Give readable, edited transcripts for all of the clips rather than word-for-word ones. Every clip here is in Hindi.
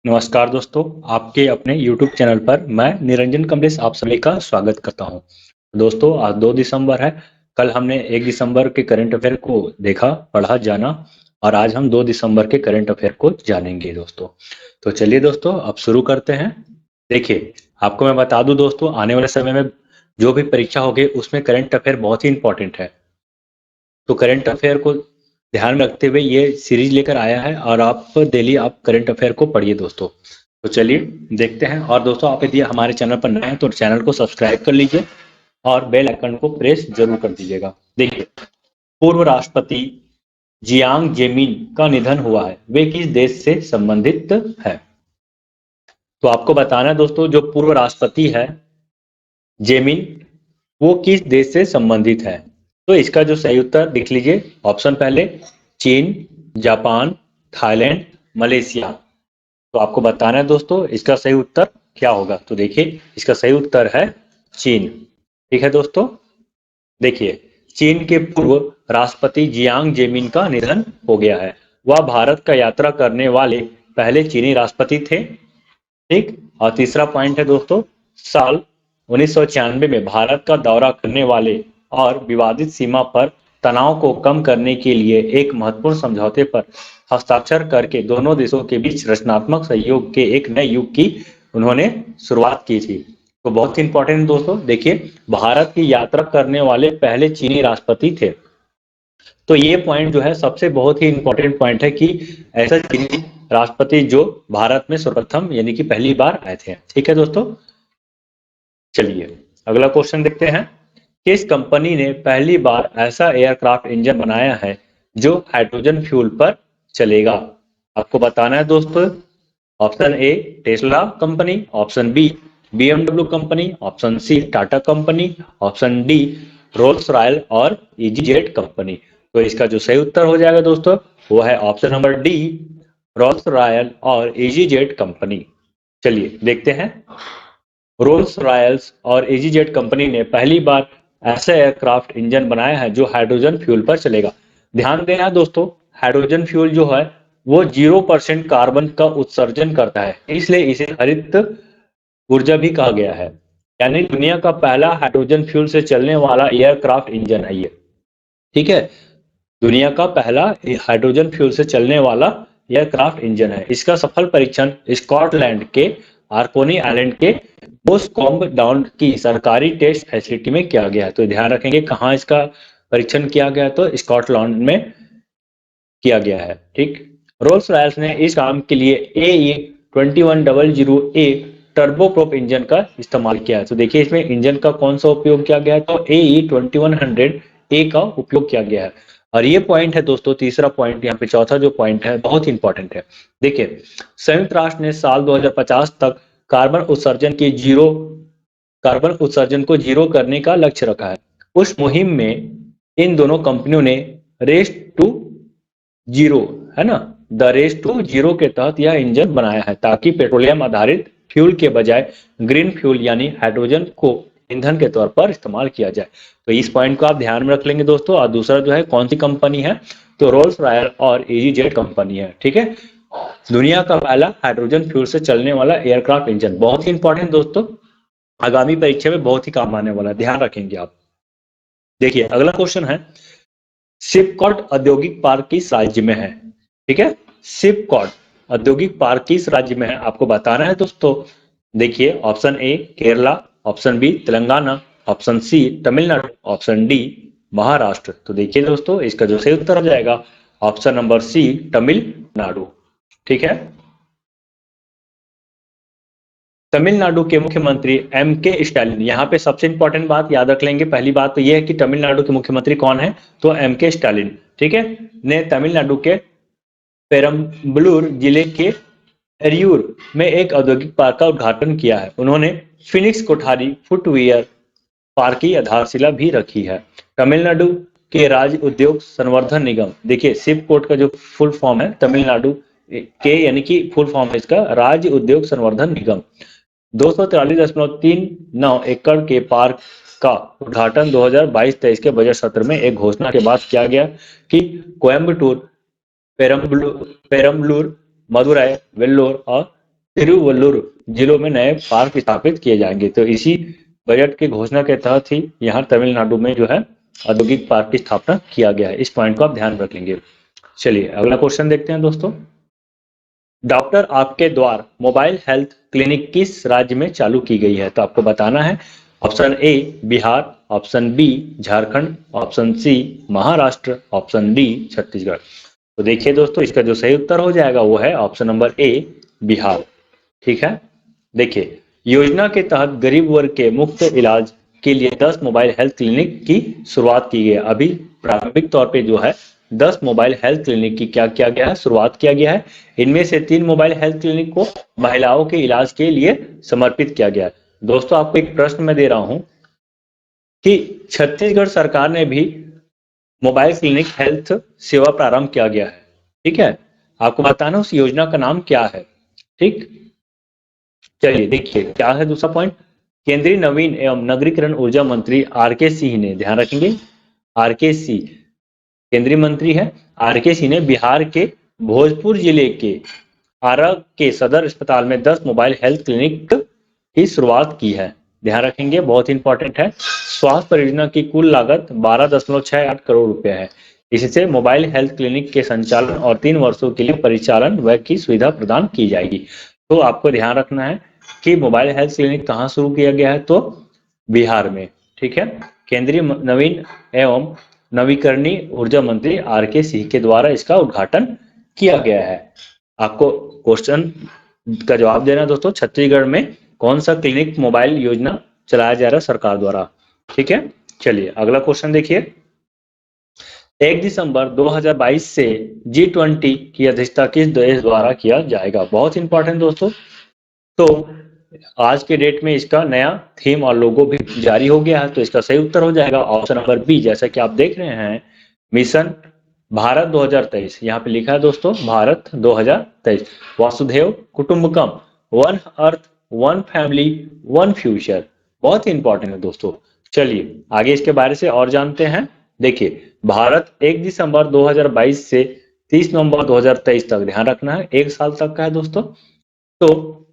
नमस्कार दोस्तों, आपके अपने YouTube चैनल पर मैं निरंजन कमलेश आप सभी का स्वागत करता हूं। दोस्तों, आज 2 दिसंबर है। कल हमने 1 दिसंबर के करंट अफेयर को देखा, पढ़ा, जाना और आज हम 2 दिसंबर के करंट अफेयर को जानेंगे दोस्तों। तो चलिए दोस्तों, अब शुरू करते हैं। देखिए, आपको मैं बता दूं दोस्तों, आने वाले समय में जो भी परीक्षा होगी उसमें करंट अफेयर बहुत ही इंपॉर्टेंट है। तो करंट अफेयर को ध्यान में रखते हुए ये सीरीज लेकर आया है और आप डेली आप करंट अफेयर को पढ़िए दोस्तों। तो चलिए देखते हैं। और दोस्तों, आप यदि हमारे चैनल पर नए हैं तो चैनल को सब्सक्राइब कर लीजिए और बेल आइकन को प्रेस जरूर कर दीजिएगा। देखिए, पूर्व राष्ट्रपति जियांग जेमिन का निधन हुआ है। वे किस देश से संबंधित है? तो आपको बताना है दोस्तों, जो पूर्व राष्ट्रपति है जेमिन, वो किस देश से संबंधित है? तो इसका जो सही उत्तर लिख लीजिए। ऑप्शन पहले चीन, जापान, थाईलैंड, मलेशिया। तो आपको बताना है दोस्तों, इसका सही उत्तर क्या होगा। तो देखिए, इसका सही उत्तर है चीन। ठीक है दोस्तों। देखिए, चीन के पूर्व राष्ट्रपति जियांग जेमिन का निधन हो गया है। वह भारत का यात्रा करने वाले पहले चीनी राष्ट्रपति थे। ठीक। और तीसरा पॉइंट है दोस्तों, साल 1996 में भारत का दौरा करने वाले और विवादित सीमा पर तनाव को कम करने के लिए एक महत्वपूर्ण समझौते पर हस्ताक्षर करके दोनों देशों के बीच रचनात्मक सहयोग के एक नए युग की उन्होंने शुरुआत की थी। तो बहुत ही इंपॉर्टेंट दोस्तों, देखिए, भारत की यात्रा करने वाले पहले चीनी राष्ट्रपति थे। तो ये पॉइंट जो है सबसे बहुत ही इंपॉर्टेंट पॉइंट है कि ऐसा चीनी राष्ट्रपति जो भारत में सर्वप्रथम यानी कि पहली बार आए थे। ठीक है दोस्तों। चलिए अगला क्वेश्चन देखते हैं। किस कंपनी ने पहली बार ऐसा एयरक्राफ्ट इंजन बनाया है जो हाइड्रोजन फ्यूल पर चलेगा? आपको बताना है दोस्तों। Option A Tesla company, option B BMW company, option C Tata company, option D Rolls Royal और EasyJet कंपनी। तो इसका जो सही उत्तर हो जाएगा दोस्तों, वो है option number D Rolls Royal और EasyJet कंपनी। चलिए देखते हैं। रोल्स रॉयल्स और EasyJet कंपनी ने पहली बार ऐसा एयरक्राफ्ट इंजन बनाया है जो हाइड्रोजन फ्यूल पर चलेगा। ध्यान देना दोस्तों, हाइड्रोजन फ्यूल जो है वो 0% कार्बन का उत्सर्जन करता है, इसलिए इसे हरित ऊर्जा भी कहा गया है। यानी दुनिया का पहला हाइड्रोजन फ्यूल से चलने वाला एयरक्राफ्ट इंजन है ये। ठीक है, दुनिया का पहला हाइड्रोजन फ्यूल से चलने वाला एयरक्राफ्ट इंजन है। इसका सफल परीक्षण स्कॉटलैंड के आर्कोनी आइलैंड के बोस्कॉम्ब डाउन की सरकारी टेस्ट फैसिलिटी में किया गया है। तो ध्यान रखेंगे कहाँ इसका परीक्षण किया गया, तो स्कॉटलैंड में किया गया है। ठीक। रोल्स रॉयल्स ने इस काम के लिए AE2100A टर्बोप्रोप इंजन का इस्तेमाल किया है। तो देखिए, इसमें इंजन का कौन सा उपयोग किया गया है, तो AE2100A का उपयोग किया गया है। और ये पॉइंट है दोस्तों, तीसरा पॉइंट यहाँ पे, चौथा जो पॉइंट है बहुत ही इंपॉर्टेंट है। देखिए, संयुक्त राष्ट्र ने साल 2050 तक कार्बन उत्सर्जन को जीरो करने का लक्ष्य रखा है। उस मुहिम में इन दोनों कंपनियों ने रेस टू जीरो, है ना, द रेस टू जीरो के तहत यह इंजन बनाया है ताकि पेट्रोलियम आधारित फ्यूल के बजाय ग्रीन फ्यूल यानी हाइड्रोजन को ईंधन के तौर पर इस्तेमाल किया जाए। तो इस पॉइंट को आप ध्यान में रख लेंगे दोस्तों। और दूसरा जो है कौन सी कंपनी है, तो रोल्स रॉयल और EasyJet कंपनी है। ठीक है, दुनिया का पहला हाइड्रोजन फ्यूल से चलने वाला एयरक्राफ्ट इंजन, बहुत ही इंपॉर्टेंट दोस्तों, आगामी परीक्षा में बहुत ही काम आने वाला है, ध्यान रखेंगे आप। देखिए अगला क्वेश्चन है, सिपकॉट औद्योगिक पार्क किस राज्य में है? ठीक है, सिपकॉट औद्योगिक पार्क किस राज्य में है, आपको बताना है दोस्तों। देखिए, option A Kerala, option B Telangana, option C Tamil Nadu, option D Maharashtra. तो देखिए दोस्तों, इसका जो सही उत्तर हो जाएगा ऑप्शन नंबर सी तमिलनाडु। ठीक है, तमिलनाडु के मुख्यमंत्री MK स्टालिन। यहाँ पे सबसे इंपॉर्टेंट बात याद रख लेंगे। पहली बात तो यह है कि तमिलनाडु के मुख्यमंत्री कौन है, तो MK स्टालिन। ठीक है, ने तमिलनाडु के पेरम्बलूर जिले के एरियूर में एक औद्योगिक पार्क का उद्घाटन किया है। उन्होंने फिनिक्स कोठारी फुटवियर पार्क की आधारशिला भी रखी है। तमिलनाडु के राज्य उद्योग संवर्धन निगम, देखिए सिपकोट का जो फुल फॉर्म है तमिलनाडु के, यानी कि फुल फॉर्म है इसका राज्य उद्योग संवर्धन निगम, 243.39 एकड़ के पार्क का उद्घाटन 2022-23 के बजट सत्र में एक घोषणा के बाद किया गया कि कोयम्बटूर, पेरम्बलूर, मदुरई, वेल्लोर और तिरुवल्लुर जिलों में नए पार्क स्थापित किए जाएंगे। तो इसी बजट की घोषणा के तहत ही यहाँ तमिलनाडु में जो है औद्योगिक पार्क की स्थापना किया गया है। इस पॉइंट को आप ध्यान रखेंगे। चलिए अगला क्वेश्चन देखते हैं दोस्तों। डॉक्टर आपके द्वार मोबाइल हेल्थ क्लिनिक किस राज्य में चालू की गई है? तो आपको बताना है। Option A Bihar, option B Jharkhand, option C Maharashtra, option D Chhattisgarh. तो देखिए दोस्तों, इसका जो सही उत्तर हो जाएगा वो है ऑप्शन नंबर ए बिहार। ठीक है, देखिए योजना के तहत गरीब वर्ग के मुफ्त इलाज के लिए 10 मोबाइल हेल्थ क्लिनिक की शुरुआत की गई है। अभी प्रारंभिक तौर पे जो है 10 मोबाइल हेल्थ क्लिनिक की क्या किया गया है, शुरुआत किया गया है। इनमें से 3 मोबाइल हेल्थ क्लिनिक को महिलाओं के इलाज के लिए समर्पित किया गया है। दोस्तों आपको एक प्रश्न मैं दे रहा हूं कि छत्तीसगढ़ सरकार ने भी मोबाइल क्लिनिक हेल्थ सेवा प्रारंभ किया गया है। ठीक है, आपको बताना उस योजना का नाम क्या है। ठीक, चलिए देखिए क्या है दूसरा पॉइंट। केंद्रीय नवीन एवं नगरीकरण ऊर्जा मंत्री आर के सिंह ने, ध्यान रखेंगे आर के सिंह केंद्रीय मंत्री है, आर के सिंह ने बिहार के भोजपुर जिले के आरा के सदर अस्पताल में 10 मोबाइल हेल्थ क्लिनिक की शुरुआत की है। ध्यान रखेंगे, बहुत इंपॉर्टेंट है। स्वास्थ्य परियोजना की कुल लागत 12.68 करोड़ रुपए है। इससे मोबाइल हेल्थ क्लिनिक के संचालन और 3 वर्षों के लिए परिचालन व्यय की सुविधा प्रदान की जाएगी। तो आपको ध्यान रखना है कि मोबाइल हेल्थ क्लिनिक कहाँ शुरू किया गया है, तो बिहार में। ठीक है, केंद्रीय नवीन एवं नवीकरणीय ऊर्जा मंत्री आर के सिंह के द्वारा इसका उद्घाटन किया गया है। आपको क्वेश्चन का जवाब देना है दोस्तों, छत्तीसगढ़ में कौन सा क्लिनिक मोबाइल योजना चलाया जा रहा है सरकार द्वारा। ठीक है, चलिए अगला क्वेश्चन देखिए। 1 दिसंबर 2022 से G20 की अध्यक्षता किस देश द्वारा किया जाएगा? बहुत इंपॉर्टेंट दोस्तों। तो आज के डेट में इसका नया थीम और लोगो भी जारी हो गया है। तो इसका सही उत्तर हो जाएगा ऑप्शन नंबर बी। जैसा कि आप देख रहे हैं, मिशन भारत 2023 यहाँ पे लिखा है दोस्तों, भारत 2023 वासुदेव कुटुंबकम, one earth one family one future. बहुत ही इंपॉर्टेंट है दोस्तों। चलिए आगे इसके बारे से और जानते हैं। देखिए भारत 1 दिसंबर 2022 से 30 नवंबर 2023 तक, ध्यान रखना है 1 साल तक का है दोस्तों। तो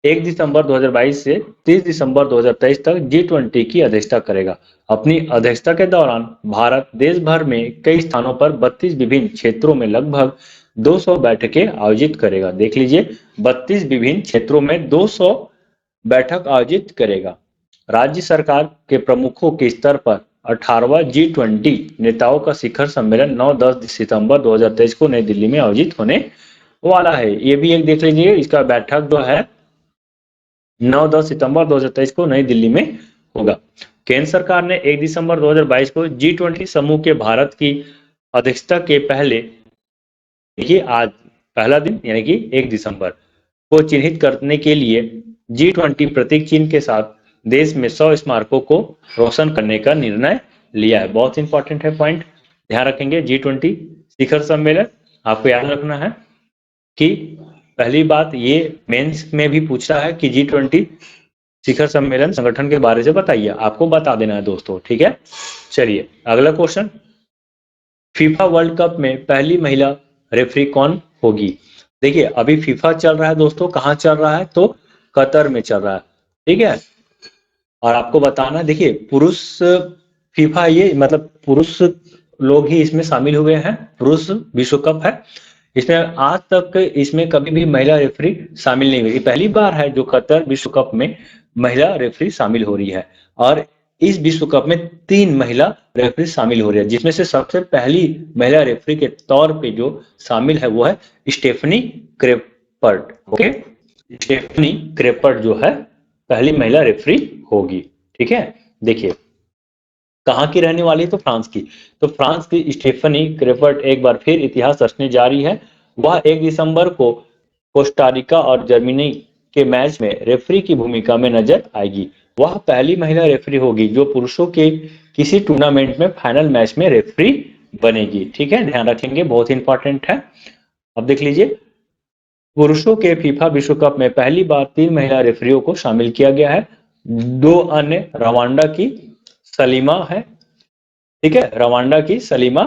1 दिसंबर 2022 से 30 दिसंबर 2023 तक G20 की अध्यक्षता करेगा। अपनी अध्यक्षता के दौरान भारत देश भर में कई स्थानों पर 32 विभिन्न क्षेत्रों में लगभग 200 बैठकें आयोजित करेगा। देख लीजिए, 32 विभिन्न क्षेत्रों में 200 बैठक आयोजित करेगा। राज्य सरकार के प्रमुखों के स्तर पर 18वां G20 नेताओं का शिखर सम्मेलन 9-10 सितंबर 2023 को नई दिल्ली में आयोजित होने वाला है। ये भी एक देख लीजिए, इसका बैठक जो है 9-10 सितंबर 2023 को नई दिल्ली में होगा। केंद्र सरकार ने 1 दिसंबर 2022 को G20 समूह के भारत की अध्यक्षता के पहले, देखिए आज पहला दिन यानी कि 1 दिसंबर को चिन्हित करने के लिए G20 प्रतीक चिन्ह के साथ देश में 100 स्मारकों को रोशन करने का निर्णय लिया है। बहुत इंपॉर्टेंट है पॉइंट, ध्यान रखेंगे। G20 शिखर सम्मेलन आपको याद रखना है कि पहली बात ये मेंस में भी पूछा है कि G20 शिखर सम्मेलन संगठन के बारे से बताइए, आपको बता देना है दोस्तों। ठीक है, चलिए अगला क्वेश्चन। फीफा वर्ल्ड कप में पहली महिला रेफरी कौन होगी? देखिए अभी फीफा चल रहा है दोस्तों, कहाँ चल रहा है, तो कतर में चल रहा है। ठीक है, और आपको बताना, देखिए पुरुष फीफा, ये मतलब पुरुष लोग ही इसमें शामिल हुए हैं। पुरुष विश्व कप है, इसमें आज तक इसमें कभी भी महिला रेफरी शामिल नहीं हुई। पहली बार है जो कतर विश्व कप में महिला रेफरी शामिल हो रही है। और इस विश्व कप में 3 महिला रेफरी शामिल हो रही है, जिसमें से सबसे पहली महिला रेफरी के तौर पे जो शामिल है वो है स्टेफनी क्रेपर्ट। ओके, स्टेफनी क्रेपर्ट जो है पहली महिला रेफरी होगी। ठीक है, देखिए कहाँ की रहने वाली है, तो फ्रांस की। तो फ्रांस की स्टेफनी क्रेपर्ट एक बार फिर इतिहास रचने जा रही है। वह 1 दिसंबर को कोस्टारिका और जर्मनी के मैच में रेफरी की भूमिका में नजर आएगी। वह पहली महिला रेफरी होगी जो पुरुषों के किसी टूर्नामेंट में फाइनल मैच में रेफरी बनेगी। ठीक है, ध्यान रखेंगे, बहुत इंपॉर्टेंट है। अब देख लीजिए, पुरुषों के फीफा विश्व कप में पहली बार 3 महिला रेफरियों को शामिल किया गया है। 2 अन्य रवांडा की सलीमा है, ठीक है, रवांडा की सलीमा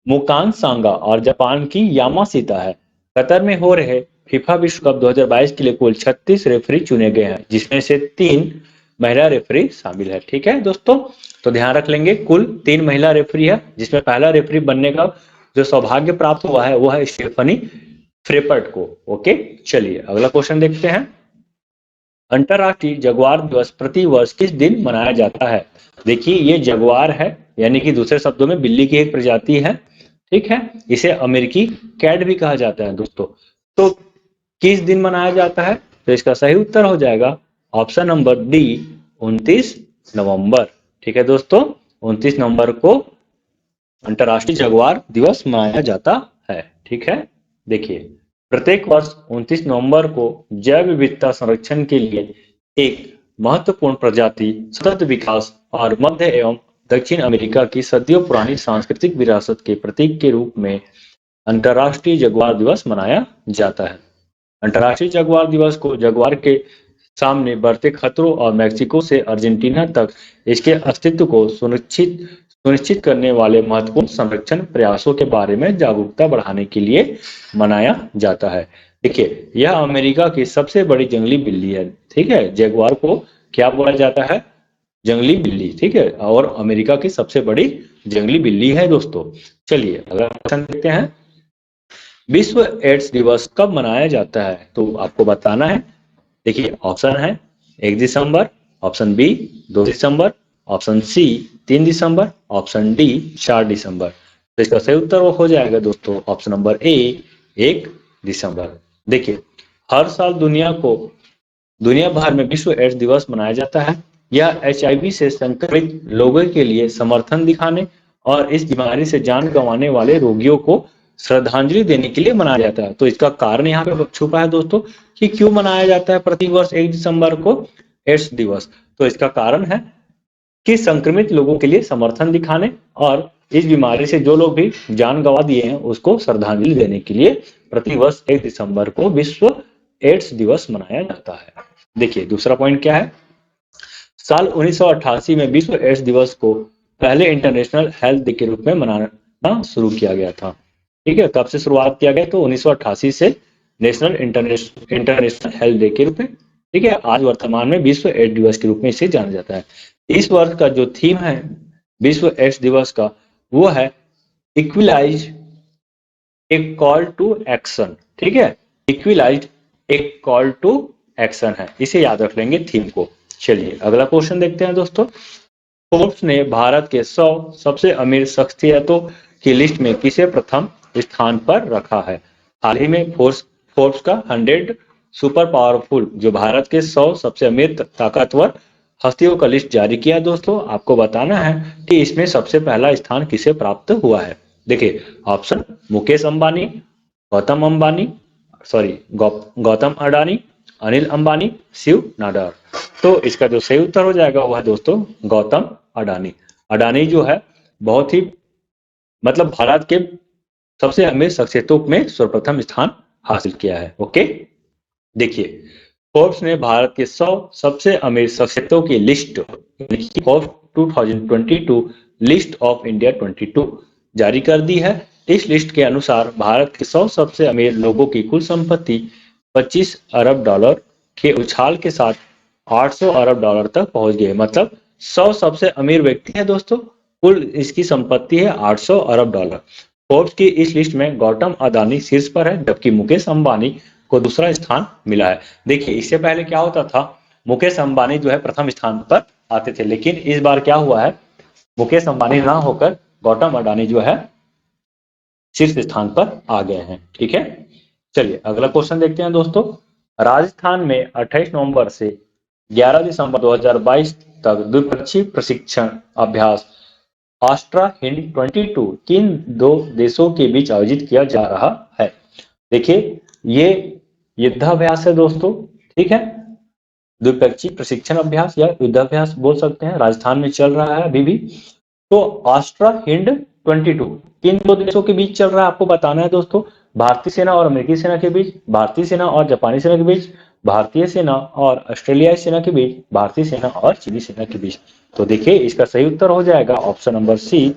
मुकान सांगा और जापान की यामासीता है। कतर में हो रहे फीफा विश्व कप 2022 के लिए कुल 36 रेफरी चुने गए हैं, जिसमें से 3 महिला रेफरी शामिल है। ठीक है दोस्तों, तो ध्यान रख लेंगे कुल 3 महिला रेफरी है, जिसमें पहला रेफरी बनने का जो सौभाग्य प्राप्त हुआ है वो है स्टेफनी फ्रेपर्ट को। ओके, चलिए अगला क्वेश्चन देखते हैं। अंतरराष्ट्रीय जगुआर दिवस प्रति वर्ष किस दिन मनाया जाता है? देखिए, ये जगुआर है, यानी कि दूसरे शब्दों में बिल्ली की एक प्रजाति है। ठीक है, इसे अमेरिकी कैट भी कहा जाता है दोस्तों। तो किस दिन मनाया जाता है? तो इसका सही उत्तर हो जाएगा ऑप्शन नंबर डी, 29 नवंबर। ठीक है दोस्तों, 29 नवंबर को अंतर्राष्ट्रीय जगुआर दिवस मनाया जाता है। ठीक है, देखिए प्रत्येक वर्ष 29 नवंबर को जैव विविधता संरक्षण के लिए एक महत्वपूर्ण प्रजाति सतत विकास और मध्य एवं दक्षिण अमेरिका की सदियों पुरानी सांस्कृतिक विरासत के प्रतीक के रूप में अंतर्राष्ट्रीय जगुआर दिवस मनाया जाता है। अंतर्राष्ट्रीय जगुआर दिवस को जगुआर के सामने बढ़ते खतरों और मैक्सिको से अर्जेंटीना तक इसके अस्तित्व को सुनिश्चित करने वाले महत्वपूर्ण संरक्षण प्रयासों के बारे में जागरूकता बढ़ाने के लिए मनाया जाता है। देखिए, यह अमेरिका की सबसे बड़ी जंगली बिल्ली है। ठीक है, जगुआर को क्या बोला जाता है? जंगली बिल्ली। ठीक है, और अमेरिका की सबसे बड़ी जंगली बिल्ली है दोस्तों। चलिए अगला क्वेश्चन देखते हैं। विश्व एड्स दिवस कब मनाया जाता है? तो आपको बताना है। देखिए ऑप्शन है 1 दिसंबर, ऑप्शन बी 2 दिसंबर, ऑप्शन सी 3 दिसंबर, ऑप्शन डी 4 दिसंबर। तो इसका सही उत्तर हो जाएगा दोस्तों ऑप्शन नंबर ए, 1 दिसंबर। देखिए, हर साल दुनिया भर में विश्व एड्स दिवस मनाया जाता है। यह HIV से संक्रमित लोगों के लिए समर्थन दिखाने और इस बीमारी से जान गंवाने वाले रोगियों को श्रद्धांजलि देने के लिए मनाया जाता है। तो इसका कारण यहाँ पे छुपा है दोस्तों कि क्यों मनाया जाता है प्रति वर्ष 1 दिसंबर को एड्स दिवस। तो इसका कारण है कि संक्रमित लोगों के लिए समर्थन दिखाने और इस बीमारी से जो लोग भी जान गंवा दिए हैं उसको श्रद्धांजलि देने के लिए प्रति वर्ष 1 दिसंबर को विश्व एड्स दिवस मनाया जाता है। देखिए दूसरा पॉइंट क्या है। साल 1988 में विश्व एड्स दिवस को पहले इंटरनेशनल हेल्थ डे के रूप में मनाना शुरू किया गया था। ठीक है, कब से शुरुआत किया गया? तो 1988 से नेशनल इंटरनेशनल हेल्थ डे के रूप में। ठीक है, आज वर्तमान में विश्व एड्स दिवस के रूप में इसे जाना जाता है। इस वर्ष का जो थीम है विश्व एड्स दिवस का वो है इक्विलाइज एक कॉल टू एक्शन। ठीक है, इक्विलाइज एक कॉल टू एक्शन है, इसे याद रख लेंगे थीम को। चलिए अगला क्वेश्चन देखते हैं दोस्तों। फोर्ब्स ने भारत के 100 सबसे अमीर शख्सियतों की लिस्ट में किसे प्रथम स्थान पर रखा है? हाल ही में फोर्ब्स का 100 सुपर पावरफुल जो भारत के 100 सबसे अमीर ताकतवर हस्तियों का लिस्ट जारी किया दोस्तों। आपको बताना है कि इसमें सबसे पहला स्थान किसे प्राप्त हुआ है। देखिए ऑप्शन मुकेश अंबानी, गौतम अंबानी, गौतम अडानी, अनिल अंबानी, शिव नाडार। तो इसका जो सही उत्तर हो जाएगा वह दोस्तों गौतम अडानी। अडानी जो है बहुत ही मतलब भारत के सबसे अमीर शख्सियतों में सर्वप्रथम स्थान हासिल किया है। ओके, देखिए फोर्ब्स ने भारत के 100 सबसे अमीर शख्सियतों की list Forbes 2022 list of India 22 जारी कर दी है। इस लिस्ट के अनुसार भारत के 100 सबसे अमीर लोगों की कुल संपत्ति 25 अरब डॉलर के उछाल के साथ 800 अरब डॉलर तक पहुंच गए। मतलब 100 सबसे अमीर व्यक्ति है दोस्तों, कुल इसकी संपत्ति है 800 अरब डॉलर। फोर्ब्स की इस लिस्ट में गौतम अडानी शीर्ष पर है, जबकि मुकेश अंबानी को दूसरा स्थान मिला है। देखिए इससे पहले क्या होता था, मुकेश अंबानी जो है प्रथम स्थान पर आते थे, लेकिन इस बार क्या हुआ है, मुकेश अंबानी ना होकर गौतम अडानी जो है शीर्ष स्थान पर आ गए हैं। ठीक है, चलिए अगला क्वेश्चन देखते हैं दोस्तों। राजस्थान में 28 नवंबर से 11 दिसंबर 2022 तक द्विपक्षीय प्रशिक्षण अभ्यास ऑस्ट्रा हिंड 22 किन दो देशों के बीच आयोजित किया जा रहा है? देखिए ये युद्धाभ्यास है दोस्तों। ठीक है, द्विपक्षीय प्रशिक्षण अभ्यास या युद्धाभ्यास बोल सकते हैं, राजस्थान में चल रहा है अभी भी। तो ऑस्ट्रा हिंड 22 किन दो देशों के बीच चल रहा है आपको बताना है दोस्तों। भारतीय सेना और अमेरिकी सेना के बीच, भारतीय सेना और जापानी सेना के बीच, भारतीय सेना और ऑस्ट्रेलियाई सेना के बीच, भारतीय सेना और चीनी सेना के बीच। तो देखिए इसका सही उत्तर हो जाएगा ऑप्शन नंबर सी,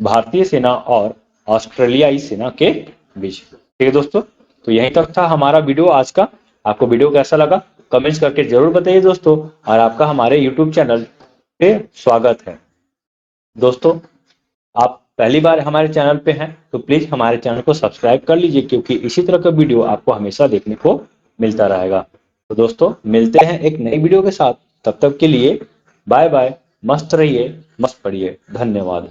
भारतीय सेना और ऑस्ट्रेलियाई सेना के बीच। ठीक है दोस्तों, तो यहीं तक था हमारा वीडियो आज का। आपको वीडियो कैसा लगा कमेंट्स करके जरूर बताइए दोस्तों, और आपका हमारे यूट्यूब चैनल पे स्वागत है। दोस्तों, आप पहली बार हमारे चैनल पे हैं तो प्लीज हमारे चैनल को सब्सक्राइब कर लीजिए, क्योंकि इसी तरह का वीडियो आपको हमेशा देखने को मिलता रहेगा। तो दोस्तों, मिलते हैं एक नई वीडियो के साथ। तब तक के लिए बाय बाय, मस्त रहिए, मस्त पढ़िए, धन्यवाद।